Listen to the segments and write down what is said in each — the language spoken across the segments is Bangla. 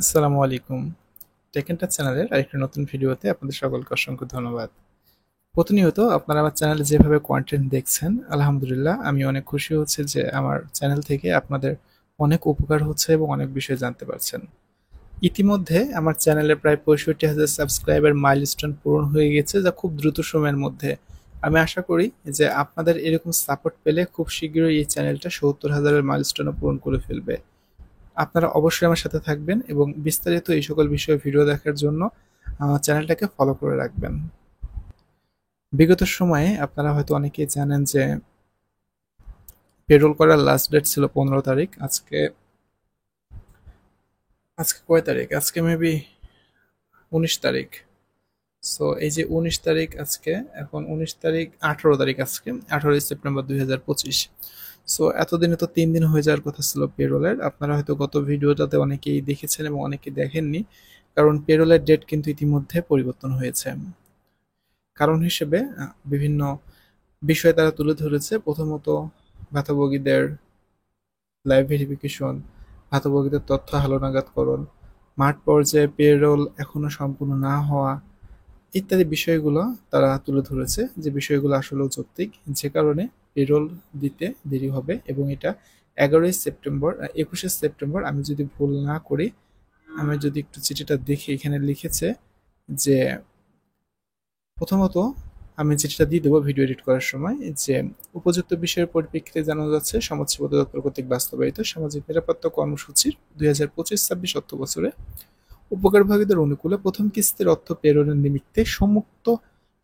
আসসালামু আলাইকুম। টেক এন্ড টাচ চ্যানেলের আরেকটি নতুন ভিডিওতে আপনাদের সকলকে অসংখ্য ধন্যবাদ। প্রতিনিয়ত আপনারা আমার চ্যানেলে যেভাবে কন্টেন্ট দেখছেন, আলহামদুলিল্লাহ আমি অনেক খুশি হচ্ছি যে আমার চ্যানেল থেকে আপনাদের অনেক উপকার হচ্ছে এবং অনেক বিষয় জানতে পারছেন। ইতিমধ্যে আমার চ্যানেলে প্রায় ৬৫,০০০ সাবস্ক্রাইবার মাইলস্টোন পূরণ হয়ে গেছে, যা খুব দ্রুত সময়ের মধ্যে। আমি আশা করি যে আপনাদের এরকম সাপোর্ট পেলে খুব শীঘ্রই এই চ্যানেলটা ৭০,০০০ মাইলস্টোনও পূরণ করে ফেলবে। আপনারা অবশ্যই আমার সাথে থাকবেন এবং বিস্তারিত এই সকল বিষয়ে ভিডিও দেখার জন্য চ্যানেলটাকে ফলো করে রাখবেন। বিগত সময়ে আপনারা হয়তো অনেকেই জানেন যে পেরোল করার লাস্ট ডেট ছিল ১৫ তারিখ। আজকে আজকে কয় তারিখ? আজকে মেবি ১৯ তারিখ। সো এই যে ১৯ তারিখ আজকে, এখন ১৯ তারিখ, ১৮ তারিখ আজকে, ১৮ই সেপ্টেম্বর ২০২৫। সো এতদিনে তো ৩ দিন হয়ে যাওয়ার কথা ছিল পেরোলের। আপনারা হয়তো গত ভিডিওটাতে অনেকেই দেখেছেন এবং অনেকেই দেখেননি, কারণ পেরোলের ডেট কিন্তু ইতিমধ্যে পরিবর্তন হয়েছে। কারণ হিসেবে বিভিন্ন বিষয় তারা তুলে ধরেছে। প্রথমত ভাতাভোগীদের লাইভ ভেরিফিকেশন, ভাতাভোগীদের তথ্য হালনাগাদকরণ, মাঠ পর্যায়ে পেরোল এখনো সম্পূর্ণ না হওয়া ইত্যাদি বিষয়গুলো তারা তুলে ধরেছে, যে বিষয়গুলো আসলেও যৌক্তিক, যে কারণে পেরোল দিতে দেরি হবে। এবং এটা ১১ই সেপ্টেম্বর, ২১শে সেপ্টেম্বর আমি যদি ভুল না করি, আমি যদি একটু চিঠিটা দেখি, এখানে লিখেছে যে প্রথমত আমি চিঠিটা দিয়ে দেবো ভিডিও এডিট করার সময়, যে উপযুক্ত বিষয়ের পরিপ্রেক্ষিতে জানানো যাচ্ছে সমাজসেবা অধিদপ্তর কর্তৃক বাস্তবায়িত সামাজিক নিরাপত্তা কর্মসূচির ২০২৫-২৬ অর্থ বছরে উপকারভোগীদের অনুকূলে প্রথম কিস্তির অর্থ প্রেরণের নিমিত্তে সম্মুক্ত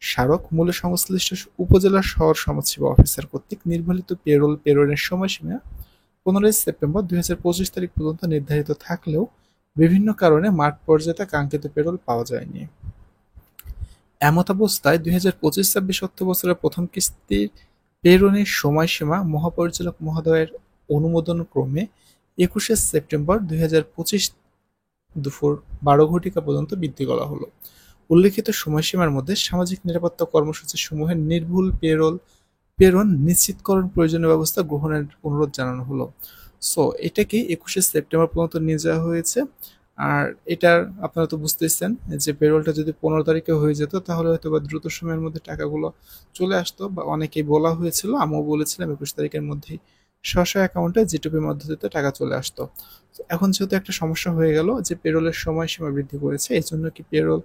স্মারক মূল্য সংশ্লিষ্ট উপজেলা শহর সমাজসেবা অফিসার কর্তৃক নির্ধারিত পেরোল প্রেরণের সময়সীমা ১৫ই সেপ্টেম্বর ২০২৫ তারিখ পর্যন্ত নির্ধারিত থাকলেও বিভিন্ন কারণে মাঠ পর্যায়ে কাঙ্ক্ষিত পেরোল পাওয়া যায়নি। এমতাবস্থায় ২০২৫-২৬ অর্থবছরের প্রথম কিস্তির প্রেরণের সময়সীমা মহাপরিচালক মহোদয়ের অনুমোদনক্রমে ২১শে সেপ্টেম্বর ২০২৫ দুপুর ১২ ঘটিকা পর্যন্ত বৃদ্ধি করা হলো। উল্লিখিত সময়সীমার মধ্যে সামাজিক নিরাপত্তা কর্মসূচিসমূহের নির্ভুল প্রেরণ নিশ্চিতকরণ প্রয়োজনীয় ব্যবস্থা গ্রহণের অনুরোধ জানানো হলো। সো এটাকে ২১শে সেপ্টেম্বর পর্যন্ত নিয়ে যাওয়া হয়েছে। আর এটার আপনারা তো বুঝতেছেন যে পেরোলটা যদি ১৫ তারিখে হয়ে যেত তাহলে হয়তো বা দ্রুত সময়ের মধ্যে টাকাগুলো চলে আসতো, বা অনেকেই বলা হয়েছিল, আমিও বলেছিলাম ২১ তারিখের মধ্যেই স্ব অ্যাকাউন্টে জিটুপির পদ্ধতিতে টাকা চলে আসতো। তো এখন যেহেতু একটা সমস্যা হয়ে গেল যে পেরোলের সময়সীমা বৃদ্ধি করেছে, এই জন্য কি পেরোল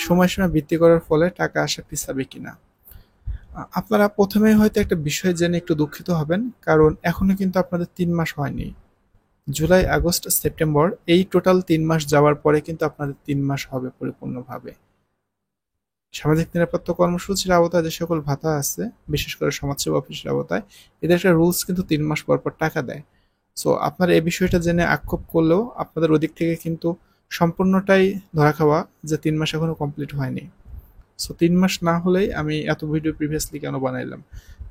সময়সীমা বৃদ্ধি করার ফলে টাকা আসা পিছাবে কিনা। আপনারা প্রথমেই হয়তো একটা বিষয় জেনে একটু দুঃখিত হবেন, কারণ এখনো কিন্তু আপনাদের ৩ মাস হয়নি। জুলাই, আগস্ট, সেপ্টেম্বর এই টোটাল ৩ মাস যাওয়ার পরে কিন্তু আপনাদের ৩ মাস হবে পরিপূর্ণভাবে। সামাজিক নিরাপত্তা কর্মসূচির আওতায় যে সকল ভাতা আছে, বিশেষ করে সমাজসেবা অফিসের আওতায়, এদের একটা রুলস কিন্তু ৩ মাস পর পর টাকা দেয়। সো আপনারা এই বিষয়টা জেনে আক্ষেপ করলেও আপনাদের ওদিক থেকে কিন্তু সম্পূর্ণটাই ধরা খাওয়া যে ৩ মাস এখনো কমপ্লিট হয়নি। সো ৩ মাস না হলেই আমি এত ভিডিও প্রিভিয়াসলি কেন বানাইলাম।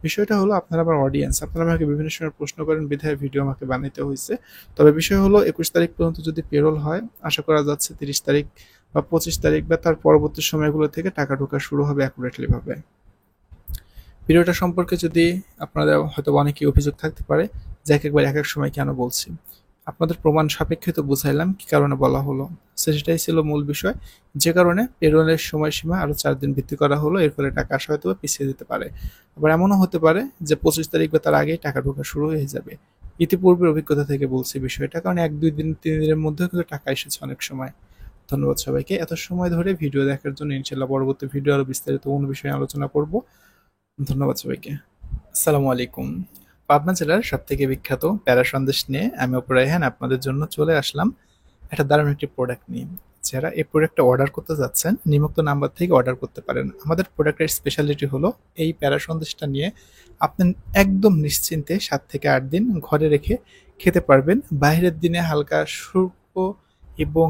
বিষয়টা হলো আপনারা আমার অডিয়েন্স, আপনারা আমাকে বিভিন্ন সময় প্রশ্ন করেন বিধায় ভিডিও আমাকে বানাইতে হয়েছে। তবে বিষয় হলো ২১ তারিখ পর্যন্ত যদি পেরোল হয়, আশা করা যাচ্ছে ৩০ তারিখ বা ২৫ তারিখ বা তার পরবর্তী সময়গুলো থেকে টাকা ঢোকা শুরু হবে অ্যাকুরেটলি ভাবে। ভিডিওটা সম্পর্কে যদি আপনাদের হয়তো অনেকেই অভিযোগ থাকতে পারে যে একবার এক এক সময় কেন বলছি, আপনাদের প্রমাণ সাপেক্ষে তো বুঝাইলাম কি কারণে বলা হলো। সেটাই ছিল মূল বিষয়, যে কারণে পেরোলের সময়সীমা আরো ৪ দিন বৃদ্ধি করা হলো। এর ফলে টাকা আসা হয়তো পিছিয়ে যেতে পারে, আবার এমনও হতে পারে যে ২৫ তারিখ বা তার আগেই টাকা ঢোকা শুরু হয়ে যাবে। ইতিপূর্বের অভিজ্ঞতা থেকে বলছি বিষয়টা, কারণ ১-২ দিন ৩ দিনের মধ্যেও কিন্তু টাকা এসেছে অনেক সময়। ধন্যবাদ সবাইকে এত সময় ধরে ভিডিও দেখার জন্য। ইনশাল্লাহ পরবর্তী ভিডিও আরো বিস্তারিত অন্য বিষয়ে আলোচনা করব। ধন্যবাদ সবাইকে। আসসালামু আলাইকুম। পাবনা জেলার সবথেকে বিখ্যাত প্যারা সন্দেশ নিয়ে আমি অপু রায়হান আপনাদের জন্য চলে আসলাম একটা দারুণ একটি প্রোডাক্ট নিয়ে। যারা এই প্রোডাক্টটা অর্ডার করতে যাচ্ছেন, নিম্নোক্ত নাম্বার থেকে অর্ডার করতে পারেন। আমাদের প্রোডাক্টের স্পেশালিটি হলো এই প্যারা সন্দেশটা নিয়ে আপনি একদম নিশ্চিন্তে ৭ থেকে ৮ দিন ঘরে রেখে খেতে পারবেন। বাইরের দিনে হালকা শুষ্ক এবং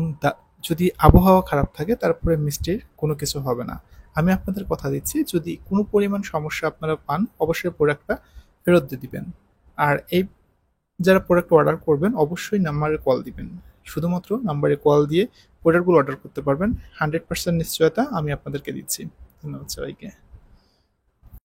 যদি আবহাওয়া খারাপ থাকে তারপরে মিষ্টির কোনো কিছু হবে না। আমি আপনাদের কথা দিচ্ছি, যদি কোনো পরিমাণ সমস্যা আপনারা পান অবশ্যই প্রোডাক্টটা ফেরত দিয়ে দিবেন। আর এই যারা প্রোডাক্ট অর্ডার করবেন অবশ্যই নাম্বারে কল দিবেন। শুধুমাত্র নাম্বারে কল দিয়ে প্রোডাক্টগুলো অর্ডার করতে পারবেন। 100% নিশ্চয়তা আমি আপনাদেরকে দিচ্ছি। ধন্যবাদ সবাইকে।